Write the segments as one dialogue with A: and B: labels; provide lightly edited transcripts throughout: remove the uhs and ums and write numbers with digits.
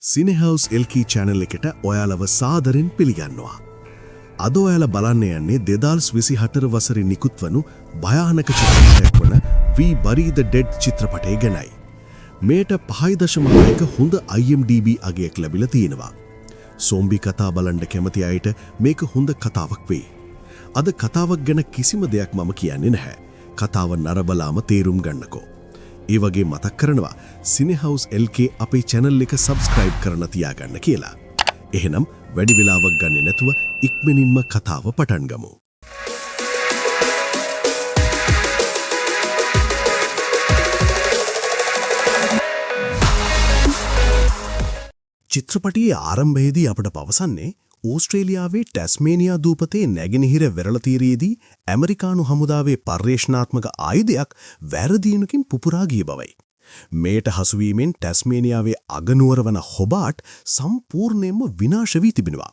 A: සිනහවුස් එල්කී channel එකට ඔයාලව සාදරෙන් පිළිගන්නවා. අද ඔයාල බලන්න යන්නේ 2024 වසරේ නිකුත් වනු භයානක චිත්‍රපටයක් වන We Bury the Dead චිත්‍රපටය ගැනයි. මේට 5.1 හොඳ IMDb අගයක් ලැබිලා තියෙනවා. සෝම්බි කතා බලන්න කැමති අයට මේක හොඳ කතාවක් වෙයි. අද කතාවක් ගැන කිසිම දෙයක් මම කියන්නේ නැහැ. කතාව නරබලාම තේරුම් ගන්නකෝ. ඒ වගේ මතක් කරනවා සිනහවුස් LK අපේ channel එක subscribe කරන්න තියාගන්න කියලා. එහෙනම් වැඩි වෙලාවක් ගන්නේ නැතුව ඉක්මනින්ම කතාව පටන් ගමු. චිත්‍රපටයේ ආරම්භයේදී අපට පවසන්නේ ඕස්ට්‍රේලියාවේ ටැස්මේනියා දූපතේ නැගෙනහිර වෙරළ තීරයේදී ඇමරිකානු හමුදාවේ පර්යේෂණාත්මක ආයුධයක් වැරදීනකින් පුපුරා ගිය බවයි. මේට හසුවීමෙන් ටැස්මේනියාවේ අගනුවර වන හොබාට් සම්පූර්ණයෙන්ම විනාශ වී තිබෙනවා.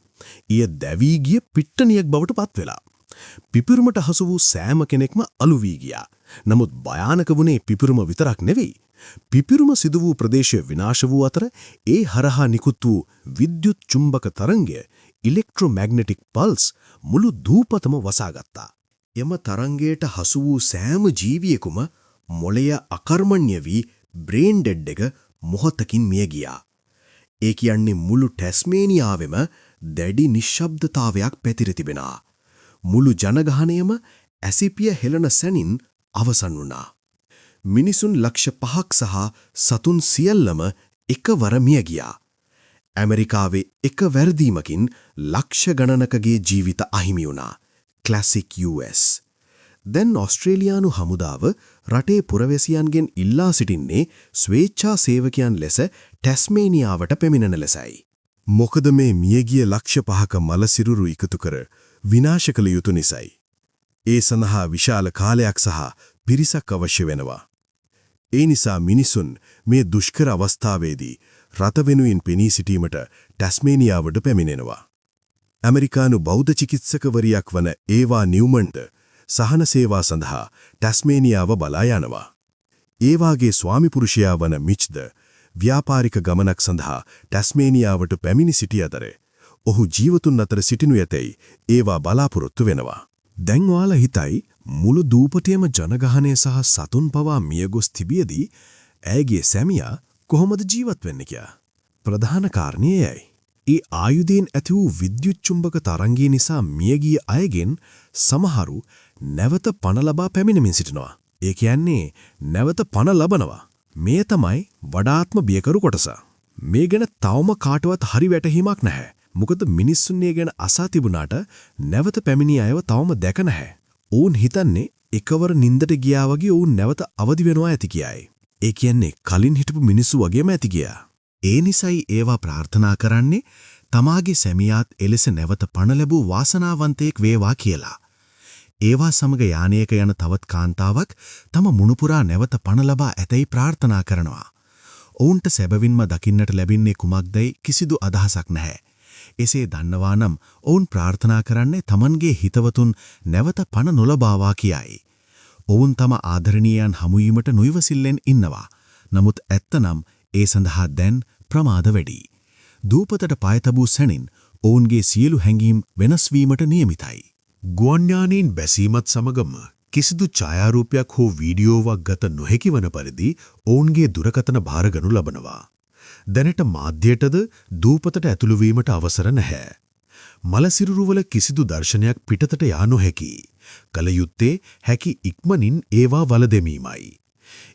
A: ඊය දැවී ගිය පිට්ටනියක් බවට පත් වෙලා. පිපිරුමට හසු වූ සෑම කෙනෙක්ම අලු වී ගියා. නමුත් භයානක වුණේ පිපිරුම විතරක් නෙවෙයි. පිපිරුම සිදු වූ ප්‍රදේශය විනාශ වූ අතර ඒ හරහා නිකුත් වූ විද්‍යුත් චුම්බක තරංගය ඉලෙක්ට්‍රොමැග්නටික් පල්ස් මුළු දූපතම වසාගත්තා. එම තරංගයට හසු වූ සෑම ජීවියෙකුම මොළය අකර්මණ්‍ය වී බ්‍රේන් ඩෙඩ් එක මොහොතකින් මිය ගියා. ඒ කියන්නේ මුළු ටැස්මේනියාවෙම දැඩි නිශ්ශබ්දතාවයක් පැතිර තිබෙනවා. මුළු ජනගහනයම ඇසිපිය හෙළන සැනින් අවසන් වුණා. මිනිසුන් ලක්ෂ 5ක් සහ සතුන් සියල්ලම එකවර මිය ගියා. ඇමරිකාවේ එක වැරදීමකින් ලක්ෂ ගණනකගේ ජීවිත අහිමි වුණා. Classic US. දැන් ඕස්ට්‍රේලියානු හමුදාව රටේ පුරවැසියන්ගෙන් ඉල්ලා සිටින්නේ ස්වේච්ඡා සේවකයන් ලෙස ටැස්මේනියාවට පැමිණෙන ලෙසයි. මොකද මේ මියගිය ලක්ෂ 5ක මලසිරුරු එකතු කර විනාශ කළ යුතු නිසයි. ඒ සඳහා විශාල කාලයක් සහ පිරිසක් අවශ්‍ය වෙනවා. ඒ නිසා මිනිසුන් මේ දුෂ්කර අවස්ථාවේදී රට වෙනුවෙන් පෙනී සිටීමට ටැස්මේනියාවට පැමිණෙනවා. ඇමරිකානු බෞද්ධ චිකිත්සකවරියක් වන ඒවා නිව්මන්ට සහන සේවා සඳහා ටැස්මේනියාව බලා යනවා. ඒවාගේ ස්වාමිපුරුෂයා වන මිච්ද ව්‍යාපාරික ගමනක් සඳහා ටැස්මේනියාවට පැමිණි සිටි අතර ඔහු ජීවතුන් අතර සිටිනු ඇතැයි ඒවා බලාපොරොත්තු වෙනවා. දැන් ඔයාලා හිතයි මුළු දූපතේම ජනගහනය සහ සතුන් පවා මියගොස් තිබියදී ඇයගේ සැමියා කොහොමද ජීවත් වෙන්නේ කියලා? ප්‍රධාන කාරණය එයයි. ඒ ආයුධයෙන් ඇති වූ විද්‍යුත් චුම්බක තරංගය නිසා මියගිය අයගෙන් සමහරු නැවත පණ ලබා පැමිණෙමින් සිටිනවා. ඒ කියන්නේ නැවත පණ ලබනවා. මේ තමයි වඩාත්ම බියකරු කොටස. මේ ගැන තවම කාටවත් හරි වැටහීමක් නැහැ. මොකද මිනිස්සුන් මේ ගැන අසා තිබුණාට නැවත පැමිණි අයව තවම දැක නැහැ. ඔවුන් හිතන්නේ එකවර නින්දට ගියා වගේ ඔවුන් නැවත අවදි වෙනවා ඇති කියයි. ඒ කියන්නේ කලින් හිටපු මිනිස්සු වගේම ඇති ගියා. ඒ නිසයි ඒවා ප්‍රාර්ථනා කරන්නේ තමාගේ සැමියාත් එලෙස නැවත පණ ලැබූ වාසනාවන්තයෙක් වේවා කියලා. ඒවා සමග යානයක යන තවත් කාන්තාවක් තම මුණුපුරා නැවත පණ ලබා ඇතැයි ප්‍රාර්ථනා කරනවා. ඔවුන්ට සැබවින්ම දකින්නට ලැබින්නේ කුමක්දයි කිසිදු අදහසක් නැහැ. එසේ දන්නවා නම් ඔවුන් ප්‍රාර්ථනා කරන්නේ තමන්ගේ හිතවතුන් නැවත පණ නොලබාවා කියයි. ඔවුන් තම ආදරණීයයන් හමුවීමට නොයිවසිල්ලෙන් ඉන්නවා. නමුත් ඇත්තනම් ඒ සඳහා දැන් ප්‍රමාද වැඩි. දූපතට පය තබූ සැනින් ඔවුන්ගේ සියලු හැඟීම් වෙනස් වීමට නියමිතයි. ගුවන් යානයෙන් බැසීමත් සමගම කිසිදු ඡායාරූපයක් හෝ වීඩියෝවක් ගත නොහැකි වන පරිදි ඔවුන්ගේ දුරකථන භාරගනු ලබනවා. දැනට මාධ්‍යයටද දූපතට ඇතුළු වීමට අවසර නැහැ. මලසිරුරුවල කිසිදු දර්ශනයක් පිටතට යා නොහැකි. කල යුත්තේ හැකි ඉක්මනින් ඒවා වලදෙමීමයි.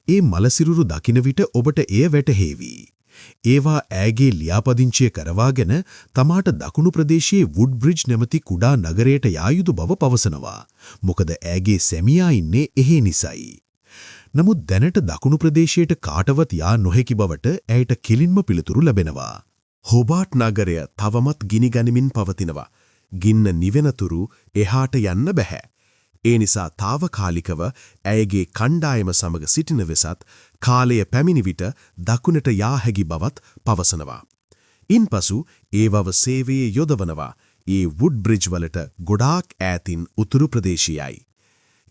A: ඒ මලසිරුරු දකින විට ඔබට එය වැටහෙවි. ඒවා ඈගේ ලියාපදිංචිය කරවාගෙන තමාට දකුණු ප්‍රදේශයේ වුඩ්බ්‍රිජ් නැමැති කුඩා නගරයට යා යුතු බව පවසනවා. මොකද ඈගේ සැමියා ඉන්නේ එහි නිසයි. නමුත් දැනට දකුණු ප්‍රදේශයට කාටවත් යා නොහැකි බවට ඇයට කෙලින්ම පිළිතුරු ලැබෙනවා. හොබාට් නගරය තවමත් ගිනි ගනිමින් පවතිනවා. ගින්න නිවෙනතුරු එහාට යන්න බෑ. ඒ නිසා తాවකාලිකව ඇයගේ කණ්ඩායම සමග සිටින වෙසත් කාලය පැමිණි විට දකුණට යා හැකි බවත් පවසනවා. ඉන්පසු ඒවව සේවයේ යොදවනවා. ඒ වුඩ්බ්‍රිජ් වලට ගොඩාක් ඈතින් උතුරු ප්‍රදේශයයි.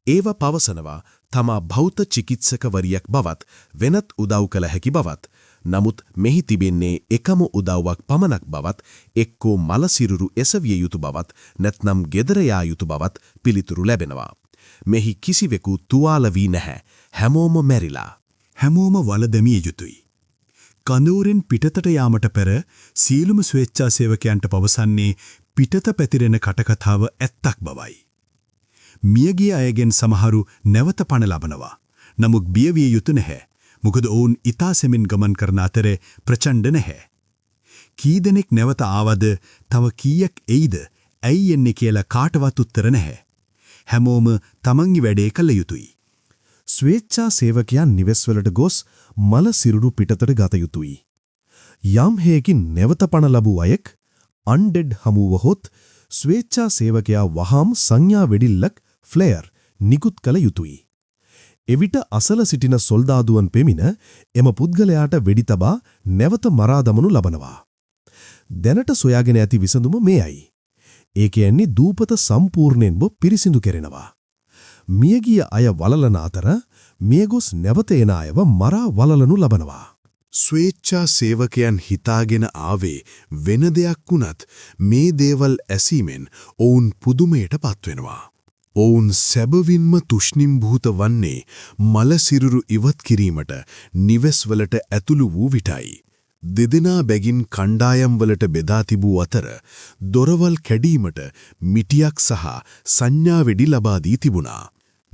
A: ඒව පවසනවා තමා භෞත චිකිත්සකවරියක් බවත් වෙනත් උදව් කළ හැකි බවත් නමුත් මෙහි තිබෙන්නේ එකම උදව්වක් පමණක් බවත් එක්කෝ මලසිරුරු එසවිය යුතු බවත් නැත්නම් ගෙදර යා යුතු බවත් පිළිතුරු ලැබෙනවා. මෙහි කිසිවෙකු තුවාල වී නැහැ. හැමෝම මැරිලා.
B: හැමෝම වලදැමිය යුතුයි. කඳවුරෙන් පිටතට යාමට පෙර සීලුම ස්වේච්ඡා සේවකයන්ට පවසන්නේ පිටත පැතිරෙන කටකතාව ඇත්තක් බවයි. මියගිය අයගෙන් සමහරු නැවත පණ ලබනවා. නමුත් බියවිය යුතු නැහැ. මොකද ඔවුන් ඊතා සෙමින් ගමන් කරන අතරේ ප්‍රචණ්ඩ නැහැ. කී දෙනෙක් නැවත ආවද තව කීයක් එයිද ඇයි එන්නේ කියලා කාටවත් උත්තර නැහැ. හැමෝම තමන්ගේ වැඩේ කළ යුතුයි.
A: ස්වේච්ඡා සේවකයන් නිවෙස්වලට ගොස් මල සිරුරු පිටතට ගත යුතුයි. යම් හේකින් නැවත පණ ලැබූ අයෙක් අන්ඩෙඩ් හමුවහොත් ස්වේච්ඡා සේවකයා වහාම සංඥා වෙඩිල්ලක් ෆ්ලෙයර් නිකුත් කළ යුතුයි. එවිට අසල සිටින සොල්දාදුවන් පෙමින එම පුද්ගලයාට වෙඩි තබා නැවත මරා දමනු ලබනවා. දැනට සොයාගෙන ඇති විසඳුම මේයි. ඒ කියන්නේ දූපත සම්පූර්ණයෙන්ම පිරිසිදු කෙරෙනවා. මියගිය අය වලලන අතර මියගොස් නැවත එන අයව මරා වලලනු ලබනවා. ස්වේච්ඡා සේවකයන් හිතාගෙන ආවේ වෙන දෙයක් වුණත් මේ දේවල් ඇසීමෙන් ඔවුන් පුදුමයට පත්වෙනවා. ඔවුන් සැබවින්ම තුෂ්ණිම්භූත වන්නේ මල සිරුරු ඉවත් කිරීමට නිවෙස්වලට ඇතුළු වූ විටයි. දෙදෙනා බැගින් කණ්ඩායම්වලට බෙදා තිබූ අතර දොරවල් කැඩීමට මිටියක් සහ සංඥා වෙඩි ලබා දී තිබුණා.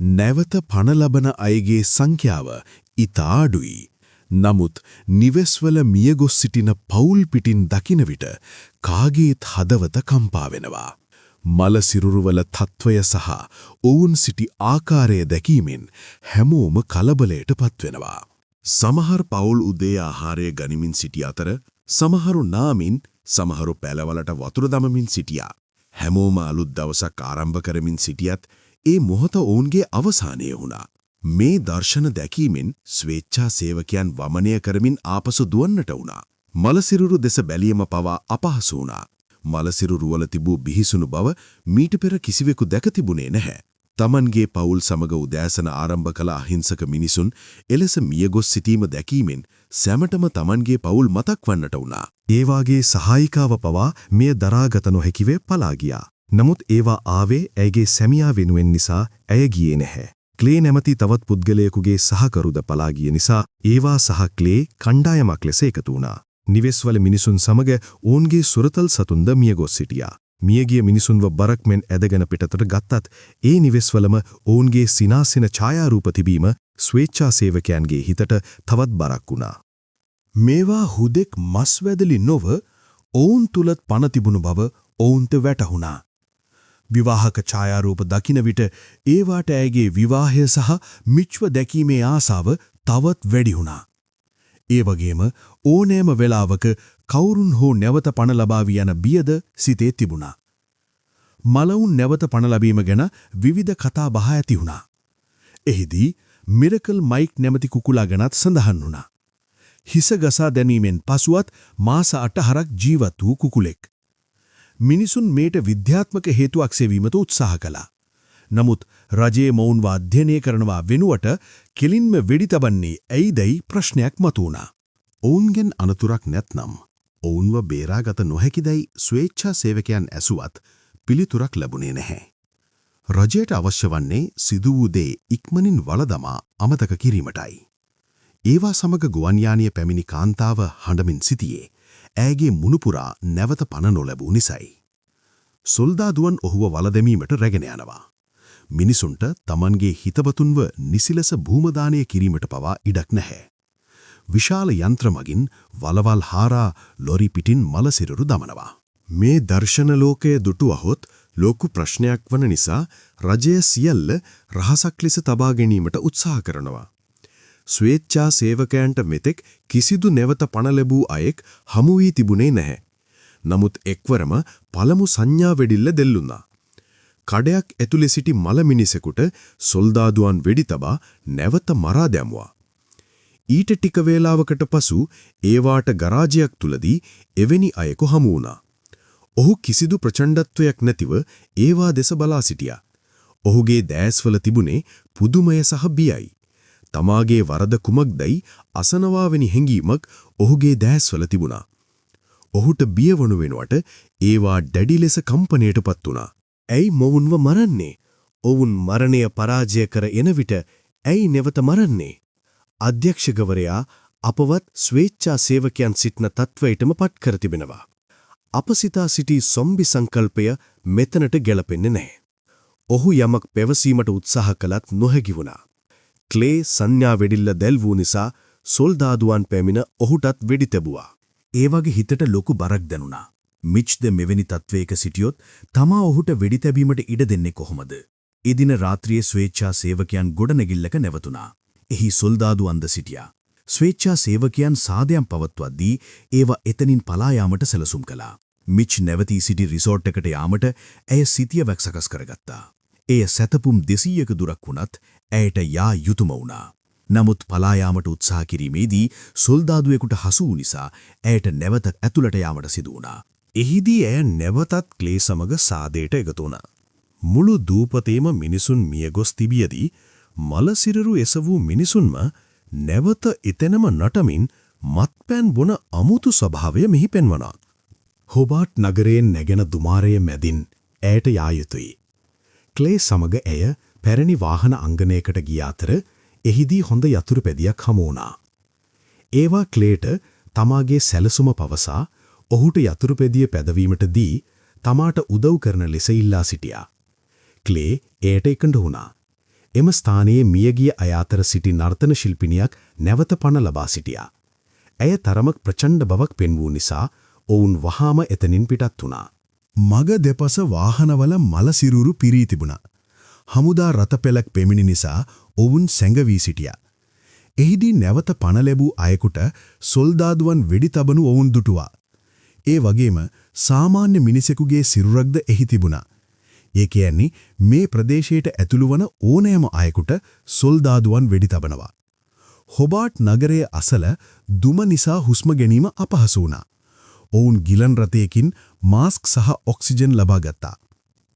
A: නැවත පණ ලබන අයගේ සංඛ්‍යාව ඉතා අඩුයි. නමුත් නිවෙස්වල මියගොස් සිටින පවුල් පිටින් දකින විට කාගේත් හදවත කම්පා වෙනවා. මල සිරුරුවල තත්වය සහ ඔවුන් සිටි ආකාරය දැකීමෙන් හැමෝම කලබලයට පත්වෙනවා. සමහර පවුල් උදේ ආහාරය ගනිමින් සිටි අතර සමහරු නාමින් සමහරු පැලවලට වතුර දමමින් සිටියා. හැමෝම අලුත් දවසක් ආරම්භ කරමින් සිටියත් ඒ මොහොත ඔවුන්ගේ අවසානය වුණා. මේ දර්ශන දැකීමෙන් ස්වේච්ඡා සේවකයන් වමනය කරමින් ආපසු දුවන්නට වුණා. මලසිරුරු දෙස බැලියම පවා අපහසු වුණා. මලසිරුරු වල තිබූ බිහිසුණු බව මීට පෙර කිසිවෙකු දැක තිබුණේ නැහැ. තමන්ගේ පවුල් සමග උදෑසන ආරම්භ කළ අහිංසක මිනිසුන් එලෙස මියගොස් සිටීම දැකීමෙන් සැමටම තමන්ගේ පවුල් මතක් වන්නට වුණා.
B: ඒ වාගේ සහායිකාව පවා මෙය දරාගත නොහැකිව පලා ගියා. නමුත් ඒවා ආවේ ඇයගේ සැමියා වෙනුවෙන් නිසා ඇය ගියේ නැහැ. ක්ලේ නැමැති තවත් පුද්ගලයෙකුගේ සහකරුද පලා ගිය නිසා ඒවා සහ ක්ලේ කණ්ඩායමක් ලෙස එකතු වුණා. නිවෙස්වල මිනිසුන් සමග ඔවුන්ගේ සුරතල් සතුන්ද මියගොස් සිටියා. මියගිය මිනිසුන්ව බරක් මෙන් ඇදගෙන පිටතට ගත්තත් ඒ නිවෙස්වලම ඔවුන්ගේ සිනාසෙන ඡායාරූප තිබීම ස්වේච්ඡා සේවකයන්ගේ හිතට තවත් බරක් වුණා. මේවා හුදෙක් මස්වැදලි නොව ඔවුන් තුලත් පණ තිබුණු බව ඔවුන්ට වැටහුණා. විවාහක ඡායාරූප දකින විට ඒවාට ඇයගේ විවාහය සහ මිච්ව දැකීමේ ආසාව තවත් වැඩි වුණා. ඒ වගේම ඕනෑම වෙලාවක කවුරුන් හෝ නැවත පණ ලබාවී යන බියද සිතේ තිබුණා. මලවුන් නැවත පණ ලැබීම ගැන විවිධ කතා බහ ඇති වුණා. එහිදී මිරකල් මයික් නැමැති කුකුලා ගැනත් සඳහන් වුණා. හිස ගසා දැමීමෙන් පසුවත් මාස 8 ජීවත් වූ කුකුලෙක්. මිනිසුන් මේට විද්‍යාත්මක හේතුවක් සෙවීමට උත්සාහ කළා. නමුත් රජයේ මොවුන්ව අධ්‍යයනය කරනවා වෙනුවට කෙලින්ම වෙඩි තබන්නේ ඇයිදයි ප්‍රශ්නයක් මතුවුණා.
A: ඔවුන්ගෙන් අනතුරක් නැත්නම් ඔවුන්ව බේරාගත නොහැකිදයි ස්වේච්ඡා සේවකයන් ඇසුවත් පිළිතුරක් ලැබුණේ නැහැ. රජයට අවශ්‍ය වන්නේ සිදු වූ දේ ඉක්මනින් වළදමා අමතක කිරීමටයි. ඒවා සමග ගුවන් යානය පැමිණි කාන්තාව හඬමින් සිටියේ ඇයගේ මුණුපුරා නැවත පණ නොලැබූ නිසයි. සොල්දාදුවන් ඔහුව වළදැමීමට රැගෙන යනවා. මිනිසුන්ට තමන්ගේ හිතවතුන්ව නිසිලස භූමදානය කිරීමට පවා ඉඩක් නැහැ. විශාල යන්ත්‍ර මගින් වලවල් හාරා ලොරි පිටින් මලසිරුරු දමනවා. මේ දර්ශන ලෝකයේ දුටුවහොත් ලෝක ප්‍රශ්නයක් වන නිසා රජය සියල්ල රහසක් ලෙස තබා ගැනීමට උත්සාහ කරනවා. ස්වේච්ඡා සේවකයන්ට මෙතෙක් කිසිදු නැවත පණ ලැබූ අයෙක් හමු වී තිබුණේ නැහැ. නමුත් එක්වරම පළමු සංඥා වෙඩිල්ල දෙල්ලුණා. කඩයක් ඇතුලේ සිටි මල මිනිසෙකුට සොල්දාදුවන් වෙඩි තබා නැවත මරා දැමුවා. ඊට ටික වේලාවකට පසු ඒවාට ගරාජයක් තුලදී එවැනි අයෙකු හමු වුණා. ඔහු කිසිදු ප්‍රචණ්ඩත්වයක් නැතිව ඒවා දෙස බලා සිටියා. ඔහුගේ දෑස්වල තිබුණේ පුදුමය සහ බියයි. තමාගේ වරද කුමක්දයි අසනවාවෙනි හැඟීමක් ඔහුගේ දෑස්වල තිබුණා. ඔහුට බියවනු වෙනුවට ඒවා දැඩි ලෙස කම්පනයටපත් වුණා. ඇයි මොවුන්ව මරන්නේ? ඔවුන් මරණය පරාජය කර එන විට ඇයි නැවත මරන්නේ? අධ්‍යක්ෂකවරයා අපවත් ස්වේච්ඡා සේවකයන් සිටන තත්වයටම පත් කර තිබෙනවා. අප සිතා සිටි සොම්බි සංකල්පය මෙතනට ගැලපෙන්නේ නැහැ. ඔහු යමක් පැවසීමට උත්සාහ කළත් නොහැකි වුණා. ක්ලේ සංඥා වෙඩිල්ල දැල්වූ නිසා සොල්දාදුවන් පැමිණ ඔහුටත් වෙඩි තැබුවා.
C: ඒ වගේ හිතට ලොකු බරක් දැනුණා. මිච්ද මෙවැනි තත්වයක සිටියොත් තමා ඔහුට වෙඩි තැබීමට ඉඩ දෙන්නේ කොහොමද? ඒ දින රාත්‍රියේ ස්වේච්ඡා සේවකයන් ගොඩනැගිල්ලක නැවතුණා. එහි සොල්දාදු අන්ද සිටියා. ස්වේච්ඡා සේවකයන් සාදයන් පවත්වද්දී ඒවා එතනින් පලා යාමට සැලසුම් කළා. මිච් නැවතී සිටි රිසෝට් එකට යාමට ඇය සිතියවක් සකස් කරගත්තා. එය සැතපුම් 200ක දුරක් වුණත් ඇයට යා යුතුයම වුණා. නමුත් පලා යාමට උත්සාහ කිරීමේදී සොල්දාදුවෙකුට හසු වූ නිසා ඇයට නැවත ඇතුළට යාමට සිදු වුණා.
A: එහිදී ඇය නැවතත් ක්ලේ සමග සාදයට එකතු වුණා. මුළු දූපතේම මිනිසුන් මියගොස් තිබියදී මලසිරරු එසවූ මිනිසුන්ම නැවත එතැනම නටමින් මත්පැන් බොන අමුතු ස්වභාවය මෙහි පෙන්වනවා. හොබාට් නගරයෙන් නැගෙන දුමාරය මැදින් ඇයට යා යුතුයි. ක්ලේ සමග ඇය පැරණි වාහන අංගනයකට ගිය අතර එහිදී හොඳ යතුරු පැදියක් හමු වුණා. ඒවා ක්ලේට තමාගේ සැලසුම පවසා ඔහුට යතුරු පැදිය පැදවීමට දී තමාට උදව් කරන ලෙස ඉල්ලා සිටියා. ක්ලේ එයට එකඟ වුණා. එම ස්ථානයේ මියගිය අය අතර සිටි නර්තන ශිල්පිනියක් නැවත පණ ලබා සිටියා. ඇය තරමක් ප්‍රචණ්ඩ බවක් පෙන්වූ නිසා ඔවුන් වහාම එතනින් පිටත් වුණා. මග දෙපස වාහනවල මලසිරුරු පිරී තිබුණා. හමුදා රථපෙළක් පෙමිණි නිසා ඔවුන් සැඟවී සිටියා. එහිදී නැවත පණ ලැබූ අයෙකුට සොල්දාදුවන් වෙඩි තබනු ඔවුන් දුටුවා. ඒ වගේම සාමාන්‍ය මිනිසෙකුගේ සිරුරක්ද එහි තිබුණා. ඒ කියන්නේ මේ ප්‍රදේශයට ඇතුළු වන ඕනෑම අයෙකුට සොල්දාදුවන් වෙඩි තබනවා. හොබාට් නගරයේ අසල දුම නිසා හුස්ම ගැනීම අපහසු වුණා. ඔවුන් ගිලන් රථයකින් මාස්ක් සහ ඔක්සිජන් ලබා ගත්තා.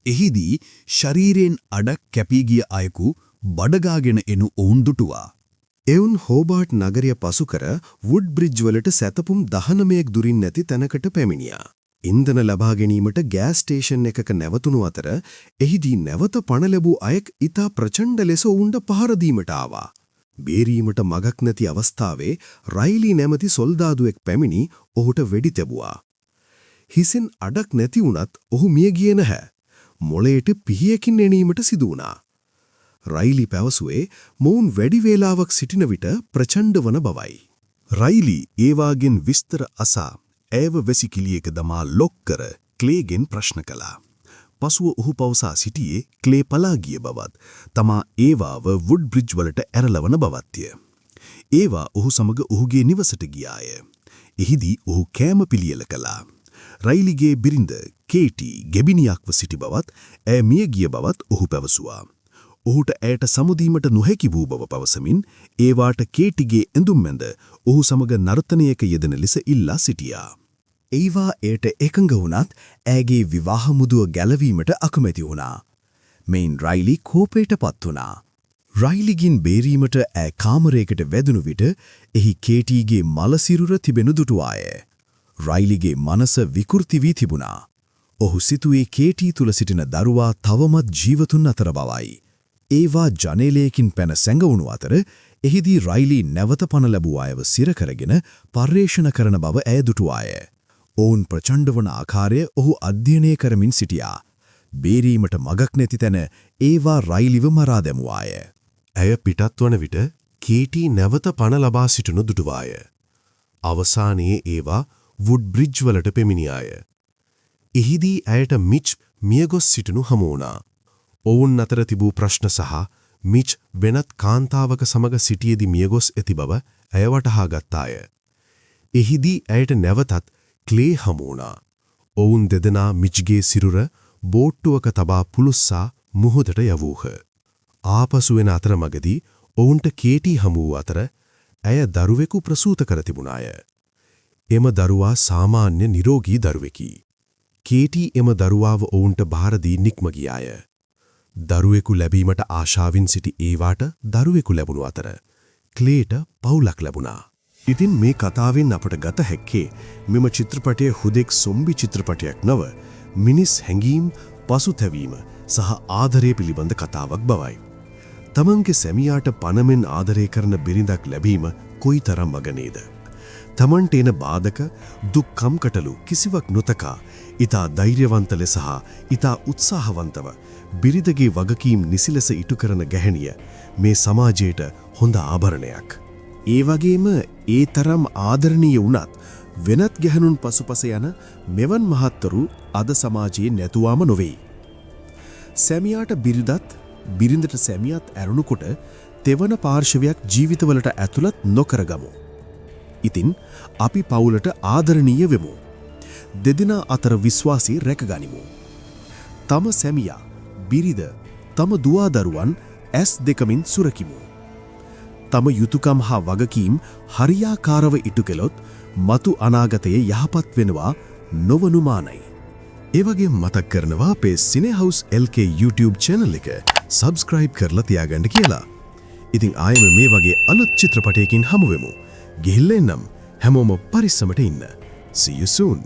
A: එහිදී ශරීරයෙන් අඩක් කැපී ගිය අයෙකු බඩගාගෙන එනු ඔවුන් දුටුවා. එවුන් හෝබාට් නගරය පසු කර වුඩ් බ්‍රිජ් වලට සැතපුම් 19ක් දුරින් නැති තැනකට පැමිණියා. ඉන්ධන ලබා ගැනීමට ගෑස් ස්ටේෂන් එකක නැවතුණු අතර එහිදී නැවත පණ ලැබූ අයෙක් ඉතා ප්‍රචණ්ඩ ලෙස ඔවුන්ට පහර දීමට ආවා. බේරීමට මගක් නැති අවස්ථාවේ රයිලි නැමැති සොල්දාදුවෙක් පැමිණි ඔහුට වෙඩි තැබුවා. හිසෙන් අඩක් නැති වුණත් ඔහු මිය ගියේ නැහැ. මොළයට පිහියකින් එනීමට සිදු වුණා. රයිලි පැවසුවේ මොවුන් වැඩි වේලාවක් සිටින විට ප්‍රචණ්ඩ වන බවයි. රයිලි ඒවාගෙන් විස්තර අසා ඇයව වැසිකිළියක දමා ලොක් කර ක්ලේගෙන් ප්‍රශ්න කළා. පසුව ඔහු පවසා සිටියේ ක්ලේ පලා ගිය බවත්, තමා ඒවාව වුඩ් බ්‍රිජ් වලට ඇරලවන බවත්ය. ඒවා ඔහු සමග ඔහුගේ නිවසට ගියාය. එහිදී ඔහු කෑම පිළියෙල කළා. රයිලිගේ බිරිඳ කේටි ගෙබිනියක්ව සිටි බවත්, ඇය මිය ගිය බවත් ඔහු පැවසුවා. ඔහුට ඇයට සමුදීමට නොහැකි වූ බව පවසමින් ඒවාට කේටිගේ ඇඳුම් මැද ඔහු සමග නර්තනයක යෙදෙන ලෙස ඉල්ලා සිටියා. ඒවා එයට එකඟ වුණත් ඇගේ විවාහ මුදුව ගැලවීමට අකමැති වුණා. මෙයින් රයිලි කෝපයටපත් වුණා. රයිලිගින් බේරීමට ඇය කාමරයකට වැදුණු විට එහි කේටිගේ මලසිරුර තිබෙනු දුටුවාය. රයිලිගේ මනස විකෘති වී තිබුණා. ඔහු සිතුවේ කේටි තුල සිටින දරුවා තවමත් ජීවතුන් අතර බවයි. ඒවා ජනේලයකින් පැන සැඟවුණු අතර එහිදී රයිලි නැවත පණ ලැබූ අයව සිර කරගෙන පර්යේෂණ කරන බව ඇය දුටුවාය. ඔවුන් ප්‍රචණ්ඩ වන ආකාරය ඔහු අධ්‍යයනය කරමින් සිටියා. බේරීමට මගක් නැති තැන ඒවා රයිලිව මරා දැමුවාය. ඇය පිටත් වන විට කේටි නැවත පණ ලබා සිටිනු දුටුවාය. අවසානයේ ඒවා වුඩ් බ්‍රිජ් වලට පෙමිණියාය. එහිදී ඇයට මිච් මියගොස් සිටිනු හමු වුණා. ඔවුන් අතර තිබූ ප්‍රශ්න සහ මිච් වෙනත් කාන්තාවක සමග සිටියේදී මියගොස් ඇති බව ඇය වටහා ගත්තාය. එහිදී ඇයට නැවතත් ක්ලේ හමු වුණා. ඔවුන් දෙදෙනා මිච්ගේ සිරුර බෝට්ටුවක තබා පුලුස්සා මුහුදට යවූහ. ආපසු වෙන අතරමඟදී ඔවුන්ට කේටි හමු වූ අතර ඇය දරුවෙකු ප්‍රසූත කර තිබුණාය. එම දරුවා සාමාන්‍ය නිරෝගී දරුවෙකි. කේටි එම දරුවාව ඔවුන්ට බාර දී නික්ම ගියාය. දරුවෙකු ලැබීමට ආශාවෙන් සිටි ඒවාට දරුවෙකු ලැබුණු අතර ක්ලේට පවුලක් ලැබුණා. ඉතින් මේ කතාවෙන් අපට ගත හැක්කේ මෙම චිත්‍රපටය හුදෙක් සොම්බි චිත්‍රපටයක් නොව මිනිස් හැඟීම් පසුතැවීම සහ ආදරය පිළිබඳ කතාවක් බවයි. තමන්ගේ සැමියාට පනමෙන් ආදරය කරන බිරිඳක් ලැබීම කොයිතරම් මගනේද. තමන්ට එන බාධක දුක්කම්කටලු කිසිවක් නොතකා ඉතා ධෛර්යවන්ත ලෙස හා ඉතා උත්සාහවන්තව බිරිඳගේ වගකීම් නිසිලෙස ඉටු කරන ගැහැණිය මේ සමාජයට හොඳ ආභරණයක්.
C: ඒ වගේම ඒ තරම් ආදරණීය වුණත් වෙනත් ගැහණුන් පසුපස යන මෙවන් මහත්තරු අද සමාජයේ නැතුවාම නොවේ. සැමියාට බිරිඳත් බිරිඳට සැමියාත් ඇරුණුකොට තෙවන පාර්ශවයක් ජීවිතවලට ඇතුළත් නොකරගමු. ඉතින් අපි පවුලට ආදරණීය වෙමු. දෙදෙනා අතර විශ්වාසී රැකගනිමු. තම සැමියා, බිරිඳ, තම දුවාදරුවන් ඇස් දෙකමින් සුරකිමු. තම යුතුයකම් හා වගකීම් හරියාකාරව ඉටු කළොත් මතු අනාගතයේ යහපත් වෙනවා නොවනුමානයි.
A: ඒ වගේ මතක් කරනවා අපේ සිනේහවුස් LK YouTube channel එක subscribe කරලා තියාගන්න කියලා. ඉතින් ආයෙම මේ වගේ අලුත් චිත්‍රපටයකින් හමු වෙමු. ගිහිල්ලා එන්නම්. හැමෝම පරිස්සමට ඉන්න. See you soon.